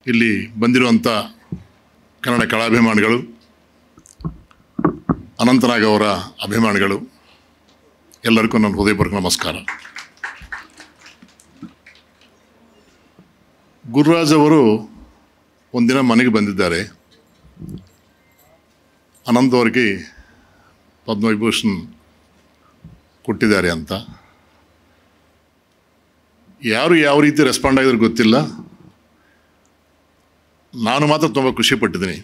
ಇಲ್ಲಿ ಬಂದಿರುವಂಥ ಕನ್ನಡ ಕಲಾಭಿಮಾನಿಗಳು, ಅನಂತನಾಗ್ ಅವರ ಅಭಿಮಾನಿಗಳು ಎಲ್ಲರಿಗೂ ನನ್ನ ಹೃದಯಪೂರ್ವಕ ನಮಸ್ಕಾರ. ಗುರುರಾಜ್ ಅವರು ಒಂದಿನ ಮನೆಗೆ ಬಂದಿದ್ದಾರೆ. ಅನಂತ್ ಅವರಿಗೆ ಪದ್ಮವಿಭೂಷಣ್ ಕೊಟ್ಟಿದ್ದಾರೆ ಅಂತ. ಯಾರು ಯಾವ ರೀತಿ ರೆಸ್ಪಾಂಡ್ ಆಗಿದ್ರೆ ಗೊತ್ತಿಲ್ಲ, ನಾನು ಮಾತ್ರ ತುಂಬ ಖುಷಿಪಟ್ಟಿದ್ದೀನಿ.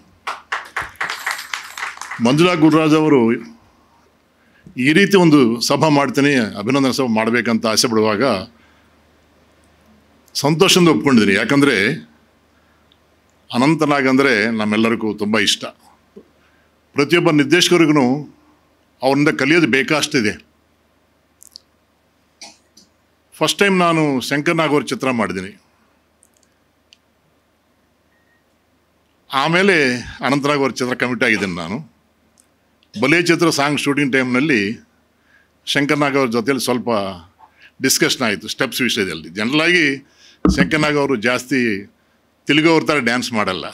ಮಂಜುಳಾ ಗುರುರಾಜ್ ಅವರು ಈ ರೀತಿ ಒಂದು ಸಭೆ ಮಾಡ್ತೀನಿ, ಅಭಿನಂದನೆ ಸಭೆ ಮಾಡಬೇಕಂತ ಆಸೆ ಪಡುವಾಗ ಸಂತೋಷದಿಂದ ಒಪ್ಕೊಂಡಿದ್ದೀನಿ. ಯಾಕಂದರೆ ಅನಂತನಾಗ್ ಅಂದರೆ ನಮ್ಮೆಲ್ಲರಿಗೂ ತುಂಬ ಇಷ್ಟ. ಪ್ರತಿಯೊಬ್ಬ ನಿರ್ದೇಶಕರಿಗೂ ಅವರಿಂದ ಕಲಿಯೋದು ಬೇಕಷ್ಟಿದೆ. ಫಸ್ಟ್ ಟೈಮ್ ನಾನು ಶಂಕರ್ ನಾಗ್ ಅವ್ರ ಚಿತ್ರ ಮಾಡಿದ್ದೀನಿ. ಆಮೇಲೆ ಅನಂತನಾಗ್ ಅವ್ರ ಚಿತ್ರ ಕಮಿಟ್ ಆಗಿದ್ದೀನಿ ನಾನು. ಬಲೆ ಚಿತ್ರ ಸಾಂಗ್ ಶೂಟಿಂಗ್ ಟೈಮ್ನಲ್ಲಿ ಶಂಕರ್ ನಾಗ್ ಅವ್ರ ಜೊತೆಯಲ್ಲಿ ಸ್ವಲ್ಪ ಡಿಸ್ಕಷನ್ ಆಯಿತು ಸ್ಟೆಪ್ಸ್ ವಿಷಯದಲ್ಲಿ. ಜನರಲಾಗಿ ಶಂಕರ್ ನಾಗ್ ಅವರು ಜಾಸ್ತಿ ತೆಲುಗು ಅವ್ರ ಥರ ಡ್ಯಾನ್ಸ್ ಮಾಡಲ್ಲ.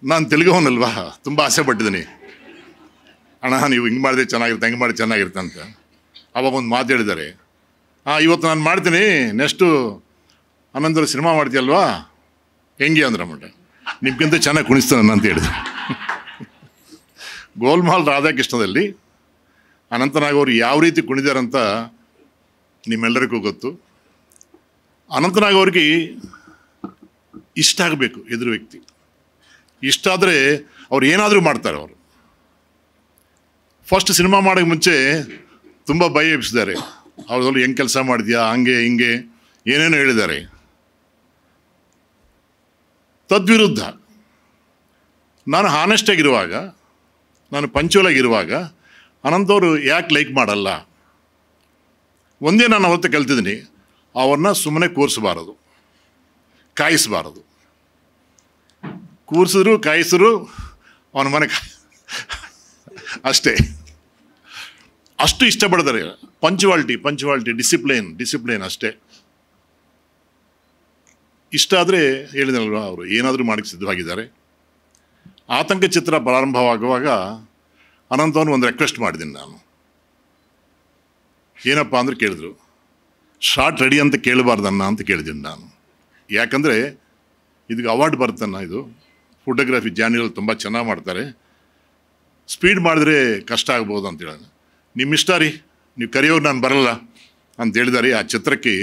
ನಾನು ತೆಲುಗುವನಲ್ವಾ, ತುಂಬ ಆಸೆ ಪಟ್ಟಿದ್ದೀನಿ. ಅಣ್ಣ ನೀವು ಹಿಂಗೆ ಮಾಡಿದ್ರೆ ಚೆನ್ನಾಗಿರುತ್ತೆ, ಹಂಗೆ ಮಾಡಿ ಚೆನ್ನಾಗಿರುತ್ತೆ ಅಂತ. ಅವಾಗ ಒಂದು ಮಾತು ಹೇಳಿದ್ದಾರೆ, ಇವತ್ತು ನಾನು ಮಾಡ್ತೀನಿ, ನೆಕ್ಸ್ಟು ಆನಂತರ ಸಿನಿಮಾ ಮಾಡ್ತೀಯಲ್ವಾ, ಹೆಂಗೆ ಅಂದ್ರೆ ಮಟ್ಟ ನಿಮ್ಗಿಂತ ಚೆನ್ನಾಗಿ ಕುಣಿಸ್ತಾನೆ ಅಂತ ಹೇಳಿದ್ರು. ಗೋಲ್ಮಾಲ್ ರಾಧಾಕೃಷ್ಣದಲ್ಲಿ ಅನಂತನಾಗ್ ಅವರು ಯಾವ ರೀತಿ ಕುಣಿದಾರಂತ ನಿಮ್ಮೆಲ್ಲರಿಗೂ ಗೊತ್ತು. ಅನಂತನಾಗ್ ಅವ್ರಿಗೆ ಇಷ್ಟ ಆಗಬೇಕು ಎದುರು ವ್ಯಕ್ತಿ. ಇಷ್ಟ ಆದರೆ ಅವ್ರು ಏನಾದರೂ ಮಾಡ್ತಾರೆ. ಅವರು ಫಸ್ಟ್ ಸಿನಿಮಾ ಮಾಡೋಕ್ಕೆ ಮುಂಚೆ ತುಂಬ ಭಯ ಎಬ್ಬಿಸಿದ್ದಾರೆ. ಅವ್ರಲ್ಲಿ ಹೆಂಗೆ ಕೆಲಸ ಮಾಡಿದ್ಯಾ, ಹಂಗೆ ಹಿಂಗೆ ಏನೇನೋ ಹೇಳಿದ್ದಾರೆ. ತದ್ವಿರುದ್ಧ ನಾನು ಹಾನೆಸ್ಟಾಗಿರುವಾಗ, ನಾನು ಪಂಚುವಲಾಗಿರುವಾಗ ಅನಂತವರು ಯಾಕೆ ಲೈಕ್ ಮಾಡಲ್ಲ? ಒಂದೇ ನಾನು ಅವತ್ತು ಕಲ್ತಿದ್ದೀನಿ, ಅವ್ರನ್ನ ಸುಮ್ಮನೆ ಕೂರಿಸಬಾರದು, ಕಾಯಿಸಬಾರದು. ಕೂರಿಸಿದ್ರು ಕಾಯಿಸಿದ್ರು ಅವನ ಮನೆ ಅಷ್ಟೇ. ಅಷ್ಟು ಇಷ್ಟಪಡ್ತಾರೆ. ಪಂಚುವಾಲಿಟಿ, ಡಿಸಿಪ್ಲಿನ್ ಅಷ್ಟೇ. ಇಷ್ಟ ಆದರೆ ಹೇಳಿದಲ್ವ, ಅವರು ಏನಾದರೂ ಮಾಡೋಕ್ಕೆ ಸಿದ್ಧವಾಗಿದ್ದಾರೆ. ಆತಂಕ ಚಿತ್ರ ಪ್ರಾರಂಭವಾಗುವಾಗ ಅನಂತವನು ಒಂದು ರಿಕ್ವೆಸ್ಟ್ ಮಾಡಿದ್ದೀನಿ ನಾನು. ಏನಪ್ಪ ಅಂದ್ರೆ ಕೇಳಿದ್ರು, ಶಾರ್ಟ್ ರೆಡಿ ಅಂತ ಕೇಳಬಾರ್ದನ್ನ ಅಂತ ಕೇಳಿದ್ದೀನಿ ನಾನು. ಯಾಕಂದರೆ ಇದಕ್ಕೆ ಅವಾರ್ಡ್ ಬರುತ್ತನ್ನ, ಇದು ಫೋಟೋಗ್ರಫಿ ಜಾನಿಯಲ್ಲಿ ತುಂಬ ಚೆನ್ನಾಗಿ ಮಾಡ್ತಾರೆ, ಸ್ಪೀಡ್ ಮಾಡಿದ್ರೆ ಕಷ್ಟ ಆಗ್ಬೋದು ಅಂತ ಹೇಳಿದ. ನಿಮ್ಮ ಇಷ್ಟ ರೀ, ನೀವು ಕರೆಯೋರು ನಾನು ಬರಲ್ಲ ಅಂತ ಹೇಳಿದಾರೆ. ಆ ಚಿತ್ರಕ್ಕೆ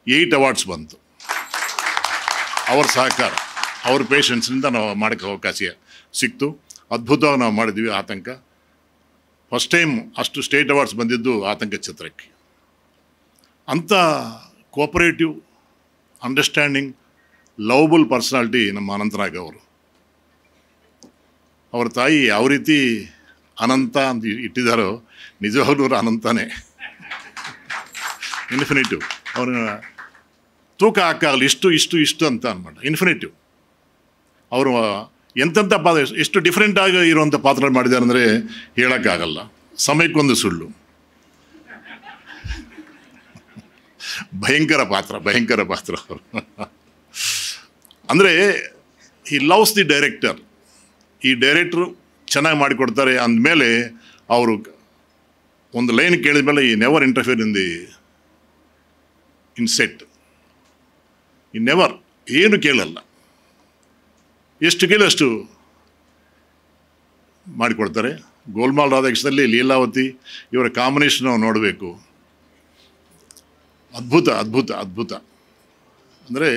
8 ಅವಾರ್ಡ್ಸ್ ಬಂತು. ಅವ್ರ ಸಹಕಾರ, ಅವ್ರ ಪೇಷನ್ಸ್ನಿಂದ ನಾವು ಮಾಡೋಕ್ಕೆ ಅವಕಾಶ ಸಿಕ್ತು. ಅದ್ಭುತವಾಗಿ ನಾವು ಮಾಡಿದ್ವಿ ಆತಂಕ. ಫಸ್ಟ್ ಟೈಮ್ ಅಷ್ಟು ಸ್ಟೇಟ್ ಅವಾರ್ಡ್ಸ್ ಬಂದಿದ್ದು ಆತಂಕ ಚಿತ್ರಕ್ಕೆ. ಅಂಥ ಕೋಪರೇಟಿವ್, ಅಂಡರ್ಸ್ಟ್ಯಾಂಡಿಂಗ್, ಲವಬಲ್ ಪರ್ಸನಾಲಿಟಿ ನಮ್ಮ ಅನಂತನಾಗ್ ಅವರು. ಅವ್ರ ತಾಯಿ ಯಾವ ರೀತಿ ಅನಂತ ಅಂತ ಇಟ್ಟಿದ್ದಾರೋ, ನಿಜವಾಗ್ಲೂ ಅವರು ಅನಂತನೇ, ಇನ್ಫಿನಿಟಿವ್. ಅವ್ರನ್ನ ತೂಕ ಹಾಕಾಗಲಿ, ಇಷ್ಟು ಅಂತ ಅನ್ಮಾಡ, ಇನ್ಫಿನಿಟಿವ್. ಅವರು ಎಂತೆಂಥ ಪಾತ್ರ, ಎಷ್ಟು ಡಿಫ್ರೆಂಟಾಗಿ ಇರುವಂಥ ಪಾತ್ರಗಳು ಮಾಡಿದ್ದಾರೆ ಅಂದರೆ ಹೇಳೋಕ್ಕಾಗಲ್ಲ. ಸಮಯಕ್ಕೊಂದು ಸುಳ್ಳು, ಭಯಂಕರ ಪಾತ್ರ ಅವರು. ಅಂದರೆ ಹಿ ಲವ್ಸ್ ದಿ ಡೈರೆಕ್ಟರ್. ಈ ಡೈರೆಕ್ಟ್ರು ಚೆನ್ನಾಗಿ ಮಾಡಿಕೊಡ್ತಾರೆ ಅಂದಮೇಲೆ ಅವರು ಒಂದು ಲೈನ್ ಕೇಳಿದ ಮೇಲೆ ಈ ನೆವರ್ ಇಂಟರ್ಫಿಯರ್ ಇನ್ ಸೆಟ್. ಈ ನೆವರ್ ಏನು ಕೇಳಲ್ಲ, ಎಷ್ಟು ಕೇಳಿ ಅಷ್ಟು ಮಾಡಿಕೊಡ್ತಾರೆ. ಗೋಲ್ಮಾಲ್ ರಾಧಾಕೃಷ್ಣದಲ್ಲಿ ಲೀಲಾವತಿ ಇವರ ಕಾಂಬಿನೇಷನ್ ನಾವು ನೋಡಬೇಕು. ಅದ್ಭುತ. ಅಂದರೆ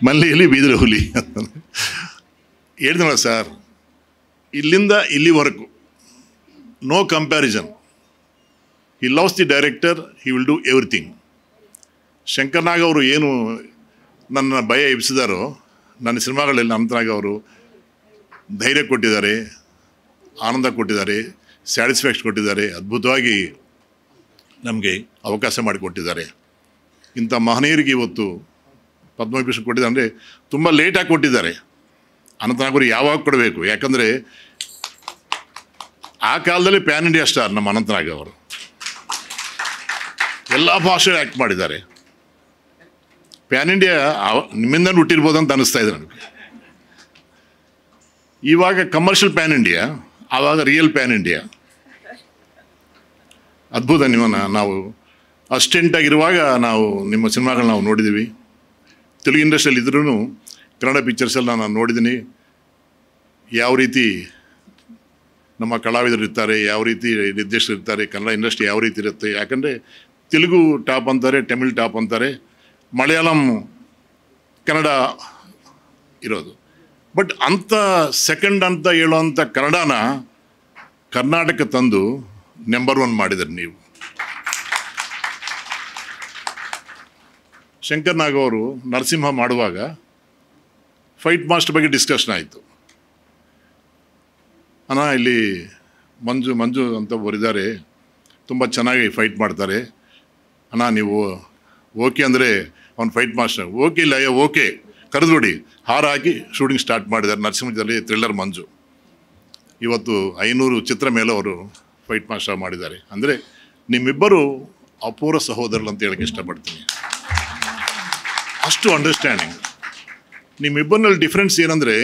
ಮಲ್ಲೆಯಲ್ಲಿ ಬೀದರ ಹುಲಿ ಹೇಳಿದ್ನಲ್ಲ ಸರ್, ಇಲ್ಲಿಂದ ಇಲ್ಲಿವರೆಗೂ no comparison. He loves the director, he will do everything. Shankar Nag ಅವರು ಏನು ನನ್ನ ಭಯ ಎಬ್ಬಿಸಿದಾರೋ, ನನ್ನ ಸಿನಿಮಾಗಳಲ್ಲಿ ಅನಂತನಾಗ್ ಅವರು ಧೈರ್ಯ ಕೊಟ್ಟಿದ್ದಾರೆ, ಆನಂದ ಕೊಟ್ಟಿದ್ದಾರೆ, ಸ್ಯಾಟಿಸ್ಫ್ಯಾಕ್ಷನ್ ಕೊಟ್ಟಿದ್ದಾರೆ, ಅದ್ಭುತವಾಗಿ ನಮಗೆ ಅವಕಾಶ ಮಾಡಿಕೊಟ್ಟಿದ್ದಾರೆ. ಇಂಥ ಮಹನೀಯರಿಗೆ ಇವತ್ತು ಪದ್ಮವಿಭೂಷಣ್ ಕೊಟ್ಟಿದ್ದಾರೆ ಅಂದರೆ ತುಂಬ ಲೇಟಾಗಿ ಕೊಟ್ಟಿದ್ದಾರೆ. ಅನಂತನಾಗ್ ಅವರು ಯಾವಾಗ ಕೊಡಬೇಕು? ಯಾಕಂದರೆ ಆ ಕಾಲದಲ್ಲಿ ಪ್ಯಾನ್ ಇಂಡಿಯಾ ಸ್ಟಾರ್ ನಮ್ಮ ಅನಂತನಾಗ್ ಅವರು. ಎಲ್ಲ ಭಾಷೆ ಆ್ಯಕ್ಟ್ ಮಾಡಿದ್ದಾರೆ. ಪ್ಯಾನ್ ಇಂಡಿಯಾ ನಿಮ್ಮಿಂದ ಹುಟ್ಟಿರ್ಬೋದು ಅಂತ ಅನ್ನಿಸ್ತಾ ಇದೆ ನನಗೆ. ಇವಾಗ ಕಮರ್ಷಿಯಲ್ ಪ್ಯಾನ್ ಇಂಡಿಯಾ, ಆವಾಗ ರಿಯಲ್ ಪ್ಯಾನ್ ಇಂಡಿಯಾ. ಅದ್ಭುತ. ನಾವು ಅಸಿಸ್ಟೆಂಟಾಗಿರುವಾಗ ನಾವು ನಿಮ್ಮ ಸಿನಿಮಾಗಳನ್ನ ನಾವು ನೋಡಿದ್ದೀವಿ. ತೆಲುಗು ಇಂಡಸ್ಟ್ರಿಯಲ್ಲಿ ಇದ್ರೂ ಕನ್ನಡ ಪಿಕ್ಚರ್ಸಲ್ಲಿ ನಾನು ನೋಡಿದ್ದೀನಿ. ಯಾವ ರೀತಿ ನಮ್ಮ ಕಲಾವಿದರು ಇರ್ತಾರೆ, ಯಾವ ರೀತಿ ನಿರ್ದೇಶಕರು ಇರ್ತಾರೆ, ಕನ್ನಡ ಇಂಡಸ್ಟ್ರಿ ಯಾವ ರೀತಿ ಇರುತ್ತೆ. ಯಾಕಂದರೆ ತೆಲುಗು ಟಾಪ್ ಅಂತಾರೆ, ತಮಿಳ್ ಟಾಪ್ ಅಂತಾರೆ, ಮಲಯಾಳಂ ಕನ್ನಡ ಇರೋದು. ಬಟ್ ಅಂಥ ಸೆಕೆಂಡ್ ಅಂತ ಹೇಳುವಂಥ ಕನ್ನಡನ ಕರ್ನಾಟಕ ತಂದು ನಂಬರ್ 1 ಮಾಡಿದ್ದಾರೆ ನೀವು. ಶಂಕರ್ ನಾಗ್ ಅವರು ನರಸಿಂಹ ಮಾಡುವಾಗ ಫೈಟ್ ಮಾಸ್ಟರ್ ಬಗ್ಗೆ ಡಿಸ್ಕಷನ್ ಆಯಿತು. ಅಣ್ಣ ಇಲ್ಲಿ ಮಂಜು ಅಂತ ಬರಿದ್ದಾರೆ, ತುಂಬ ಚೆನ್ನಾಗಿ ಫೈಟ್ ಮಾಡ್ತಾರೆ ಅಣ್ಣ, ನೀವು ಓಕೆ ಅಂದರೆ ಅವ್ನು ಫೈಟ್ ಮಾಸ್ಟರ್. ಓಕೆ ಇಲ್ಲ, ಓಕೆ ಕರೆದುಬಿಡಿ. ಹಾರ ಹಾಕಿ ಶೂಟಿಂಗ್ ಸ್ಟಾರ್ಟ್ ಮಾಡಿದ್ದಾರೆ ನರಸಿಂಹದಲ್ಲಿ ಥ್ರಿಲ್ಲರ್ ಮಂಜು. ಇವತ್ತು 500 ಚಿತ್ರ ಮೇಲೆ ಅವರು ಫೈಟ್ ಮಾಸ್ಟರ್ ಮಾಡಿದ್ದಾರೆ. ಅಂದರೆ ನಿಮ್ಮಿಬ್ಬರು ಅಪೂರ್ವ ಸಹೋದರರು ಅಂತ ಹೇಳಕ್ಕೆ ಇಷ್ಟಪಡ್ತೀನಿ. ಅಷ್ಟು ಅಂಡರ್ಸ್ಟ್ಯಾಂಡಿಂಗ್. ನಿಮ್ಮಿಬ್ಬರಲ್ಲಿ ಡಿಫ್ರೆನ್ಸ್ ಏನಂದರೆ,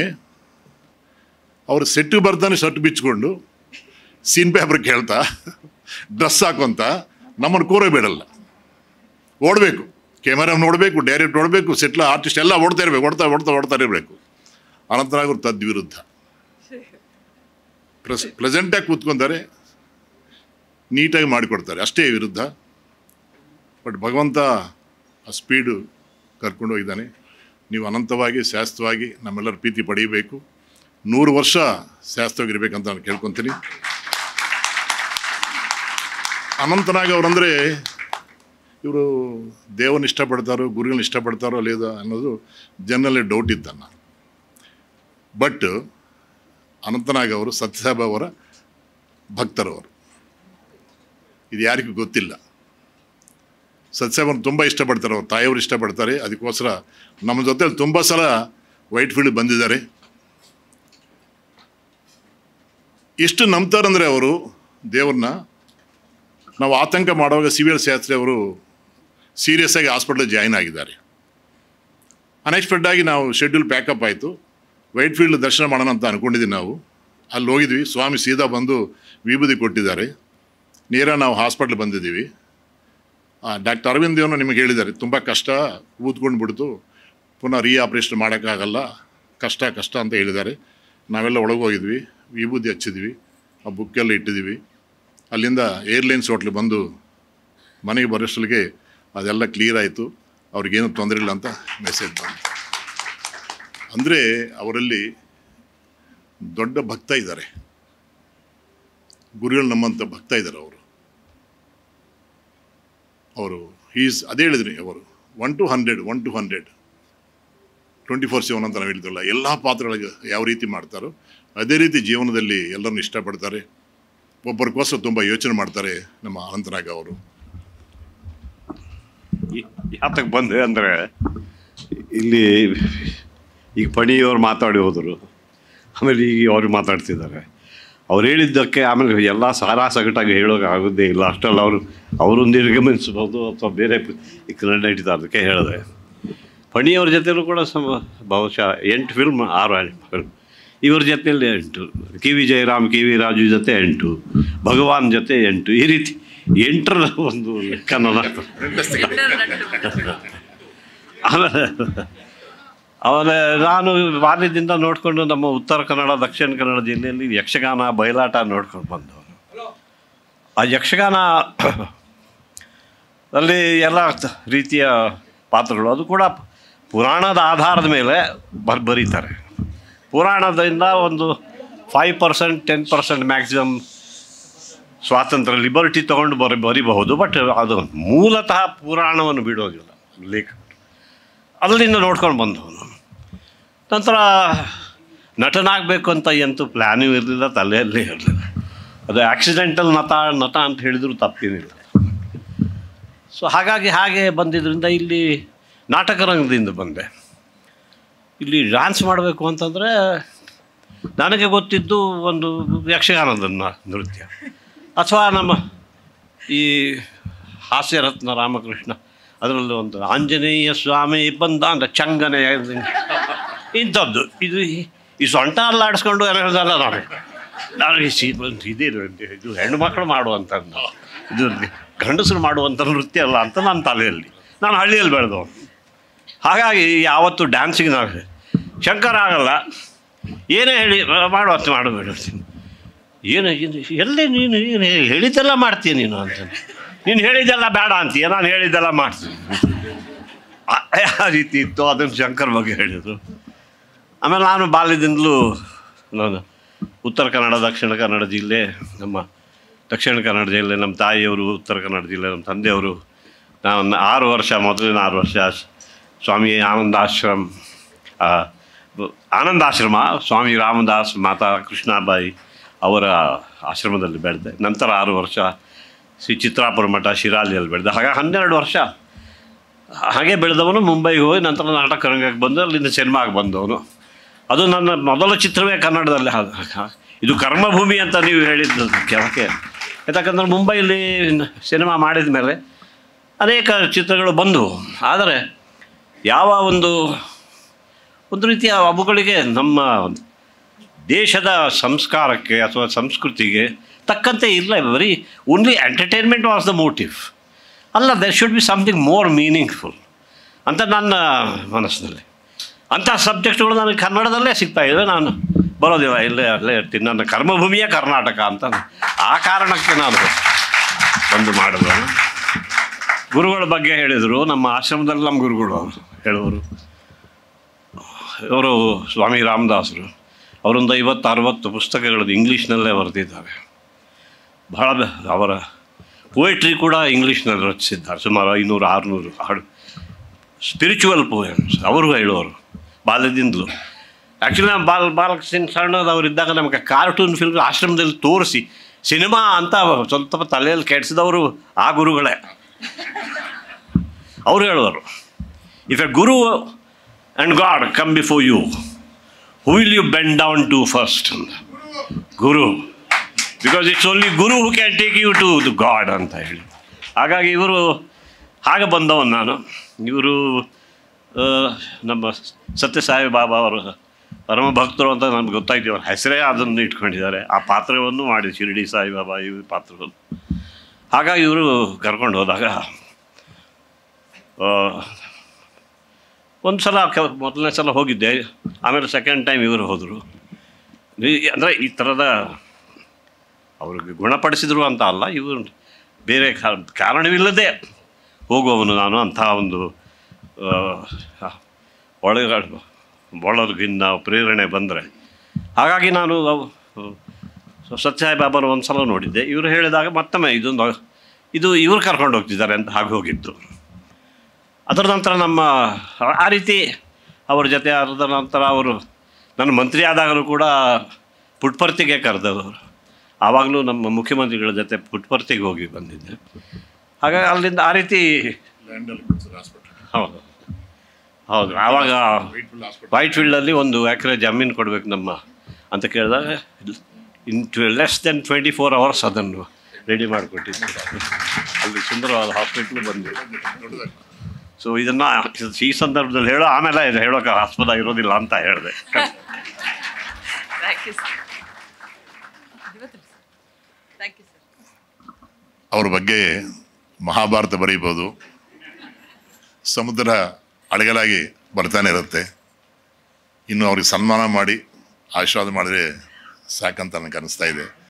ಅವರು ಸೆಟ್ಟು ಬರ್ತಾನೆ ಶರ್ಟ್ ಬಿಚ್ಕೊಂಡು ಸೀನ್ ಪೇಪರ್ ಕೇಳ್ತಾ ಡ್ರೆಸ್ ಹಾಕೊಂತ ನಮ್ಮನ್ನು ಕೂರೇ ಬಿಡಲ್ಲ. ಓಡಬೇಕು, ಕ್ಯಾಮೆರಾ ನೋಡಬೇಕು, ಡೈರೆಕ್ಟ್ ನೋಡಬೇಕು, ಸೆಟ್ಲ ಆರ್ಟಿಸ್ಟ್ ಎಲ್ಲ ಓಡ್ತಾ ಇರಬೇಕು, ಓಡ್ತಾ ಇರಬೇಕು. ಅನಂತನಾಗ್ ಅವರು ತದ್ವಿರುದ್ಧ. ಪ್ರೆಸೆಂಟಾಗಿ ಕೂತ್ಕೊಂತಾರೆ, ನೀಟಾಗಿ ಮಾಡಿಕೊಡ್ತಾರೆ, ಅಷ್ಟೇ ವಿರುದ್ಧ. ಬಟ್ ಭಗವಂತ ಆ ಸ್ಪೀಡು ಕರ್ಕೊಂಡು ಹೋಗಿದ್ದಾನೆ. ನೀವು ಅನಂತವಾಗಿ ಶಾಶ್ವತವಾಗಿ ನಮ್ಮೆಲ್ಲರ ಪ್ರೀತಿ ಪಡೆಯಬೇಕು. 100 ವರ್ಷ ಶಾಶ್ವತವಾಗಿರ್ಬೇಕಂತ ನಾನು ಕೇಳ್ಕೊತೀನಿ. ಅನಂತನಾಗ್ ಅವರಂದರೆ ಇವರು ದೇವರನ್ನ ಇಷ್ಟಪಡ್ತಾರೋ, ಗುರುಗಳನ್ನ ಇಷ್ಟಪಡ್ತಾರೋ లేదా ಅನ್ನೋದು ಜನರಲ್ಲಿ ಡೌಟ್ ಇದ್ದನ್ನ. ಬಟ್ ಅನಂತನಾಗ್ ಅವರು ಸತ್ಯಸಾಯಿ ಅವರ ಭಕ್ತರವರು. ಇದು ಯಾರಿಗೂ ಗೊತ್ತಿಲ್ಲ. ಸತ್ಯಸಾಯಿಯನ್ನು ತುಂಬ ಇಷ್ಟಪಡ್ತಾರೆ, ಅವ್ರ ತಾಯಿಯವರು ಇಷ್ಟಪಡ್ತಾರೆ. ಅದಕ್ಕೋಸ್ಕರ ನಮ್ಮ ಜೊತೆಲಿ ತುಂಬ ಸಲ ವೈಟ್ ಫೀಲ್ಡ್ ಬಂದಿದ್ದಾರೆ. ಎಷ್ಟು ನಂಬ್ತಾರಂದರೆ ಅವರು ದೇವ್ರನ್ನ. ನಾವು ಆತಂಕ ಮಾಡುವಾಗ CVL ಶಾಸ್ತ್ರಿ ಅವರು ಸೀರಿಯಸ್ ಆಗಿ ಹಾಸ್ಪಿಟ್ಲಿಗೆ ಜಾಯಿನ್ ಆಗಿದ್ದಾರೆ. ಅನ್ಎಕ್ಸ್ಪೆಕ್ಟಾಗಿ ನಾವು ಶೆಡ್ಯೂಲ್ ಪ್ಯಾಕಪ್ ಆಯಿತು. ವೈಟ್ ಫೀಲ್ಡ್ ದರ್ಶನ ಮಾಡೋಣ ಅಂತ ಅಂದ್ಕೊಂಡಿದ್ದೀವಿ. ನಾವು ಅಲ್ಲಿ ಹೋಗಿದ್ವಿ. ಸ್ವಾಮಿ ಸೀದಾ ಬಂದು ವಿಭೂತಿ ಕೊಟ್ಟಿದ್ದಾರೆ. ನೇರ ನಾವು ಹಾಸ್ಪಿಟ್ಲ್ ಬಂದಿದ್ದೀವಿ. ಡಾಕ್ಟರ್ ಅರವಿಂದ್ ದೇವನು ನಿಮಗೆ ಹೇಳಿದ್ದಾರೆ, ತುಂಬ ಕಷ್ಟ, ಊದ್ಕೊಂಡು ಬಿಡ್ತು, ಪುನಃ ಆಪ್ರೇಷನ್ ಮಾಡೋಕ್ಕಾಗಲ್ಲ, ಕಷ್ಟ ಅಂತ ಹೇಳಿದ್ದಾರೆ. ನಾವೆಲ್ಲ ಒಳಗೆ ಹೋಗಿದ್ವಿ, ವಿಭೂತಿ ಹಚ್ಚಿದ್ವಿ, ಆ ಬುಕ್ಕೆಲ್ಲ ಇಟ್ಟಿದ್ದೀವಿ. ಅಲ್ಲಿಂದ ಏರ್ಲೈನ್ಸ್ ಹೋಟ್ಲಿಗೆ ಬಂದು ಮನೆಗೆ ಬರೋಷ್ಟೊಳಗೆ ಅದೆಲ್ಲ ಕ್ಲಿಯರ್ ಆಯಿತು. ಅವ್ರಿಗೇನು ತೊಂದರೆ ಇಲ್ಲ ಅಂತ ಮೆಸೇಜ್ ಬಂತು. ಅಂದರೆ ಅವರಲ್ಲಿ ದೊಡ್ಡ ಭಕ್ತ ಇದ್ದಾರೆ, ಗುರುಗಳು ನಮ್ಮಂಥ ಭಕ್ತ ಇದ್ದಾರೆ ಅವರು. ಅದೇ ಹೇಳಿದ್ರಿ, ಅವರು 1 to 100 24/7 ಅಂತ ನಾವು ಹೇಳ್ತೀವಲ್ಲ, ಎಲ್ಲ ಪಾತ್ರಗಳಿಗೆ ಯಾವ ರೀತಿ ಮಾಡ್ತಾರೋ ಅದೇ ರೀತಿ ಜೀವನದಲ್ಲಿ ಎಲ್ಲರನ್ನು ಇಷ್ಟಪಡ್ತಾರೆ. ಒಬ್ಬರಿಗೋಸ್ಕರ ತುಂಬ ಯೋಚನೆ ಮಾಡ್ತಾರೆ ನಮ್ಮ ಅನಂತನಾಗ್ ಅವರು. ಯಾತಕ್ಕೆ ಬಂದೆ ಅಂದರೆ, ಇಲ್ಲಿ ಈಗ ಪಣಿಯವ್ರು ಮಾತಾಡಿ ಹೋದರು, ಆಮೇಲೆ ಈಗ ಅವ್ರು ಮಾತಾಡ್ತಿದ್ದಾರೆ. ಅವ್ರು ಹೇಳಿದ್ದಕ್ಕೆ ಆಮೇಲೆ ಎಲ್ಲ ಸಾರಾ ಸಗಟಾಗಿ ಹೇಳೋಕೆ ಆಗೋದೇ ಇಲ್ಲ. ಅಷ್ಟಲ್ಲ ಅವರು ನಿರ್ಗಮಿಸ್ಬೋದು ಅಥವಾ ಬೇರೆ ಕನ್ನಡ ಅದಕ್ಕೆ ಹೇಳಿದೆ. ಪಣಿಯವ್ರ ಜೊತೆಲೂ ಕೂಡ ಬಹುಶಃ 8 ಫಿಲ್ಮ್ 6 ಫಿಲ್ಮ್. ಇವ್ರ ಜೊತೆಯಲ್ಲಿ 8, KV ಜಯರಾಮ್, KV ರಾಜು ಜೊತೆ 8, ಭಗವಾನ್ ಜೊತೆ 8, ಈ ರೀತಿ 8ರ ಒಂದು ಲೆಕ್ಕ ಆಮೇಲೆ ನಾನು ಬಾಲ್ಯದಿಂದ ನೋಡಿಕೊಂಡು ನಮ್ಮ ಉತ್ತರ ಕನ್ನಡ, ದಕ್ಷಿಣ ಕನ್ನಡ ಜಿಲ್ಲೆಯಲ್ಲಿ ಯಕ್ಷಗಾನ, ಬಯಲಾಟ ನೋಡ್ಕೊಂಡು ಬಂದವರು. ಆ ಯಕ್ಷಗಾನ ಅಲ್ಲಿ ಎಲ್ಲ ರೀತಿಯ ಪಾತ್ರಗಳು, ಅದು ಕೂಡ ಪುರಾಣದ ಆಧಾರದ ಮೇಲೆ ಬರೀತಾರೆ. ಪುರಾಣದಿಂದ ಒಂದು 5% 10% ಮ್ಯಾಕ್ಸಿಮಮ್ ಸ್ವಾತಂತ್ರ್ಯ ಲಿಬರ್ಟಿ ತೊಗೊಂಡು ಬರಿಬಹುದು. ಬಟ್ ಅದು ಮೂಲತಃ ಪುರಾಣವನ್ನು ಬಿಡೋದಿಲ್ಲ ಲೇಖಕ. ಅಲ್ಲಿಂದ ನೋಡ್ಕೊಂಡು ಬಂದವನು. ನಂತರ ನಟನಾಗಬೇಕು ಅಂತ ಎಂತೂ ಪ್ಲ್ಯಾನೂ ಇರಲಿಲ್ಲ, ತಲೆಯಲ್ಲೇ ಇರಲಿಲ್ಲ. ಅದು ಆಕ್ಸಿಡೆಂಟಲ್ ನಟ ಅಂತ ಹೇಳಿದ್ರು ತಪ್ಪೇನಿಲ್ಲ. ಸೊ ಹಾಗಾಗಿ ಹಾಗೆ ಬಂದಿದ್ದರಿಂದ ಇಲ್ಲಿ ನಾಟಕ ರಂಗದಿಂದ ಬಂದೆ. ಇಲ್ಲಿ ಡ್ಯಾನ್ಸ್ ಮಾಡಬೇಕು ಅಂತಂದರೆ ನನಗೆ ಗೊತ್ತಿದ್ದು ಒಂದು ಯಕ್ಷಗಾನದ ನೃತ್ಯ, ಅಥವಾ ನಮ್ಮ ಈ ಹಾಸ್ಯರತ್ನ ರಾಮಕೃಷ್ಣ, ಅದರಲ್ಲಿ ಒಂದು ಆಂಜನೇಯ ಸ್ವಾಮಿ ಬಂದ ಅಂತ ಚಂಗನೆ ಇಂಥದ್ದು. ಈ ಸೊಂಟ ಅಲ್ಲಾಡಿಸ್ಕೊಂಡು ಏನಲ್ಲ ನಾನು ಇದು ಹೆಣ್ಣು ಮಕ್ಕಳು ಮಾಡುವಂಥದ್ದು, ಇದು ಗಂಡಸರು ಮಾಡುವಂಥ ನೃತ್ಯ ಅಲ್ಲ ಅಂತ ನನ್ನ ತಲೆಯಲ್ಲಿ. ನಾನು ಹಳ್ಳಿಯಲ್ಲಿ ಬೆಳೆದವನು, ಹಾಗಾಗಿ ಯಾವತ್ತು ಡ್ಯಾನ್ಸಿಗೆ ನಾನು ಶಂಕರ ಆಗಲ್ಲ, ಏನೇ ಹೇಳಿ ಮಾಡುವತ್ತು ಮಾಡಬೇಡ, ಏನು ಎಲ್ಲಿ ನೀನು ಹೇಳಿದ್ದೆಲ್ಲ ಮಾಡ್ತೀಯ ನೀನು ಅಂತ, ನೀನು ಹೇಳಿದ್ದೆಲ್ಲ ಬೇಡ ಅಂತೀಯ, ನಾನು ಹೇಳಿದ್ದೆಲ್ಲ ಮಾಡ್ತೀನಿ. ಆ ರೀತಿ ಇತ್ತು. ಅದನ್ನು ಶಂಕರ್ ಬಗ್ಗೆ ಹೇಳಿದರು. ಆಮೇಲೆ ನಾನು ಬಾಲ್ಯದಿಂದಲೂ ನಾನು ಉತ್ತರ ಕನ್ನಡ, ದಕ್ಷಿಣ ಕನ್ನಡ ಜಿಲ್ಲೆ, ನಮ್ಮ ದಕ್ಷಿಣ ಕನ್ನಡ ಜಿಲ್ಲೆ, ನಮ್ಮ ತಾಯಿಯವರು ಉತ್ತರ ಕನ್ನಡ ಜಿಲ್ಲೆ, ನಮ್ಮ ತಂದೆಯವರು. ನಾನು 6 ವರ್ಷ, ಮೊದಲಿನ 6 ವರ್ಷ ಸ್ವಾಮಿ ಆನಂದಾಶ್ರಮ ಸ್ವಾಮಿ ರಾಮದಾಸ್ ಮಾತಾ ಕೃಷ್ಣಾಬಾಯಿ ಅವರ ಆಶ್ರಮದಲ್ಲಿ ಬೆಳೆದೆ. ನಂತರ 6 ವರ್ಷ ಶ್ರೀ ಚಿತ್ರಾಪುರ ಮಠ ಶಿರಾಲಿಯಲ್ಲಿ ಬೆಳೆದೆ. ಹಾಗೆ 12 ವರ್ಷ ಹಾಗೆ ಬೆಳೆದವನು. ಮುಂಬೈಗೆ ಹೋಗಿ ನಂತರ ನಾಟಕ ರಂಗಕ್ಕೆ ಬಂದು ಅಲ್ಲಿಂದ ಸಿನಿಮಾಗೆ ಬಂದವನು. ಅದು ನನ್ನ ಮೊದಲ ಚಿತ್ರವೇ ಕನ್ನಡದಲ್ಲಿ. ಇದು ಕರ್ಮಭೂಮಿ ಅಂತ ನೀವು ಹೇಳಿದ್ದು ಕೆಲಕ್ಕೆ, ಯಾಕಂದರೆ ಮುಂಬೈಯಲ್ಲಿ ಸಿನಿಮಾ ಮಾಡಿದ ಮೇಲೆ ಅನೇಕ ಚಿತ್ರಗಳು ಬಂದವು. ಆದರೆ ಯಾವ ಒಂದು ರೀತಿಯ ಅವುಗಳಿಗೆ ನಮ್ಮ ದೇಶದ ಸಂಸ್ಕಾರಕ್ಕೆ ಅಥವಾ ಸಂಸ್ಕೃತಿಗೆ ತಕ್ಕಂತೆ ಇಲ್ಲ. Very only entertainment was the motive. ಅಲ್ಲ, there should be something more meaningful ಅಂತ ನನ್ನ ಮನಸ್ಸಿನಲ್ಲಿ. ಅಂಥ ಸಬ್ಜೆಕ್ಟ್ಗಳು ನನಗೆ ಕನ್ನಡದಲ್ಲೇ ಸಿಗ್ತಾಯಿದೆ. ನಾನು ಬರೋದಿಲ್ಲ, ಅಲ್ಲೇ ಇರ್ತೀನಿ. ನನ್ನ ಕರ್ಮಭೂಮಿಯೇ ಕರ್ನಾಟಕ ಅಂತ ಆ ಕಾರಣಕ್ಕೆ ನಾನು ಬಂದು ಮಾಡಿದ್ರು. ಗುರುಗಳ ಬಗ್ಗೆ ಹೇಳಿದರು. ನಮ್ಮ ಆಶ್ರಮದಲ್ಲಿ ನಮ್ಮ ಗುರುಗಳು ಅವರು ಹೇಳುವರು, ಇವರು ಸ್ವಾಮಿ ರಾಮದಾಸರು. ಅವರೊಂದು 50-60 ಪುಸ್ತಕಗಳನ್ನು ಇಂಗ್ಲೀಷ್ನಲ್ಲೇ ಬರೆದಿದ್ದಾರೆ. ಬಹಳ ಅವರ ಪೋಯಿಟ್ರಿ ಕೂಡ ಇಂಗ್ಲೀಷ್ನಲ್ಲಿ ರಚಿಸಿದ್ದಾರೆ. ಸುಮಾರು 500-600 ಹಾಡು, ಸ್ಪಿರಿಚುವಲ್ ಪೋಯಮ್ಸ್. ಅವರು ಹೇಳುವರು ಬಾಲ್ಯದಿಂದಲೂ. ಆ್ಯಕ್ಚುಲಿ ನಾವು ಬಾಲಕೃಷ್ಣ ಸಣ್ಣದವರಿದ್ದಾಗ ನಮಗೆ ಕಾರ್ಟೂನ್ ಫಿಲ್ಮ್ ಆಶ್ರಮದಲ್ಲಿ ತೋರಿಸಿ ಸಿನಿಮಾ ಅಂತ ಸ್ವಲ್ಪ ತಲೆಯಲ್ಲಿ ಕೆಡಿಸಿದವರು ಆ ಗುರುಗಳೇ. ಅವರು ಹೇಳುವರು, if a guru and God come before you, who will you bend down to first? Guru. Because it's only guru who can take you to the God ಅಂತ ಹೇಳಿ. ಹಾಗಾಗಿ ಇವರು ಹಾಗೆ ಬಂದವನು ನಾನು. ಇವರು ನಮ್ಮ ಸತ್ಯಸಾಯಿ ಬಾಬಾ ಅವರು ಪರಮ ಭಕ್ತರು ಅಂತ ನಮ್ಗೆ ಗೊತ್ತಾಯ್ತು. ಅವ್ರ ಹೆಸರೇ ಅದನ್ನು ಇಟ್ಕೊಂಡಿದ್ದಾರೆ. ಆ ಪಾತ್ರವನ್ನು ಮಾಡಿ ಶಿರಡಿ ಸಾಯಿಬಾಬಾ ಈ ಪಾತ್ರವನ್ನು. ಹಾಗಾಗಿ ಇವರು ಕರ್ಕೊಂಡು ಹೋದಾಗ ಒಂದು ಸಲ ಮೊದಲನೇ ಸಲ ಹೋಗಿದ್ದೆ. ಆಮೇಲೆ ಸೆಕೆಂಡ್ ಟೈಮ್ ಇವರು ಹೋದರು. ಅಂದರೆ ಈ ಥರದ ಅವ್ರಿಗೆ ಗುಣಪಡಿಸಿದರು ಅಂತ ಅಲ್ಲ, ಇವರು ಬೇರೆ ಕಾರಣವಿಲ್ಲದೆ ಹೋಗುವವನು ನಾನು. ಅಂಥ ಒಂದು ಒಳಗಿನ ಪ್ರೇರಣೆ ಬಂದರೆ. ಹಾಗಾಗಿ ನಾನು ಸತ್ಯಸಾಯಿ ಬಾಬಾನ ಒಂದು ಸಲ ನೋಡಿದ್ದೆ. ಇವರು ಹೇಳಿದಾಗ ಮತ್ತೊಮ್ಮೆ ಇದು ಇವರು ಕರ್ಕೊಂಡು ಹೋಗ್ತಿದ್ದಾರೆ ಅಂತ ಹಾಗೆ ಹೋಗಿದ್ದು. ಅದರ ನಂತರ ನಮ್ಮ ಆ ರೀತಿ ಅವ್ರ ಜೊತೆ ಆದ ನಂತರ ಅವರು ನನ್ನ ಮಂತ್ರಿ ಆದಾಗಲೂ ಕೂಡ ಪುಟ್ಪರ್ತಿಗೆ ಕರೆದವರು. ಆವಾಗಲೂ ನಮ್ಮ ಮುಖ್ಯಮಂತ್ರಿಗಳ ಜೊತೆ ಪುಟ್ಪರ್ತಿಗೆ ಹೋಗಿ ಬಂದಿದ್ದೆ. ಹಾಗಾಗಿ ಅಲ್ಲಿಂದ ಆ ರೀತಿ. ಹೌದು ಹೌದು. ಆವಾಗ ವೈಟ್ ಫೀಲ್ಡಲ್ಲಿ 1 ಎಕರೆ ಜಮೀನು ಕೊಡಬೇಕು ನಮ್ಮ ಅಂತ ಕೇಳಿದಾಗ ಇನ್ ಲೆಸ್ ದೆನ್ 24 hours ಅದನ್ನು ರೆಡಿ ಮಾಡಿಕೊಟ್ಟಿದ್ದೆ. ಅಲ್ಲಿ ಸುಂದರವಾದ ಹಾಸ್ಪಿಟ್ಲು ಬಂದು. ಸೊ ಇದನ್ನು ಈ ಸಂದರ್ಭದಲ್ಲಿ ಹೇಳೋ, ಆಮೇಲೆ ಇದು ಹೇಳೋಕೆ ಆಸ್ಪದ ಇರೋದಿಲ್ಲ ಅಂತ ಹೇಳಿದೆ. ಅವ್ರ ಬಗ್ಗೆ ಮಹಾಭಾರತ ಬರೀಬೋದು. ಸಮುದ್ರ ಅಳಗಲಾಗಿ ಬರ್ತಾನೆ ಇರುತ್ತೆ. ಇನ್ನು ಅವ್ರಿಗೆ ಸನ್ಮಾನ ಮಾಡಿ ಆಶೀರ್ವಾದ ಮಾಡಿದ್ರೆ ಸಾಕಂತ ನನಗೆ ಅನಿಸ್ತಾ ಇದೆ.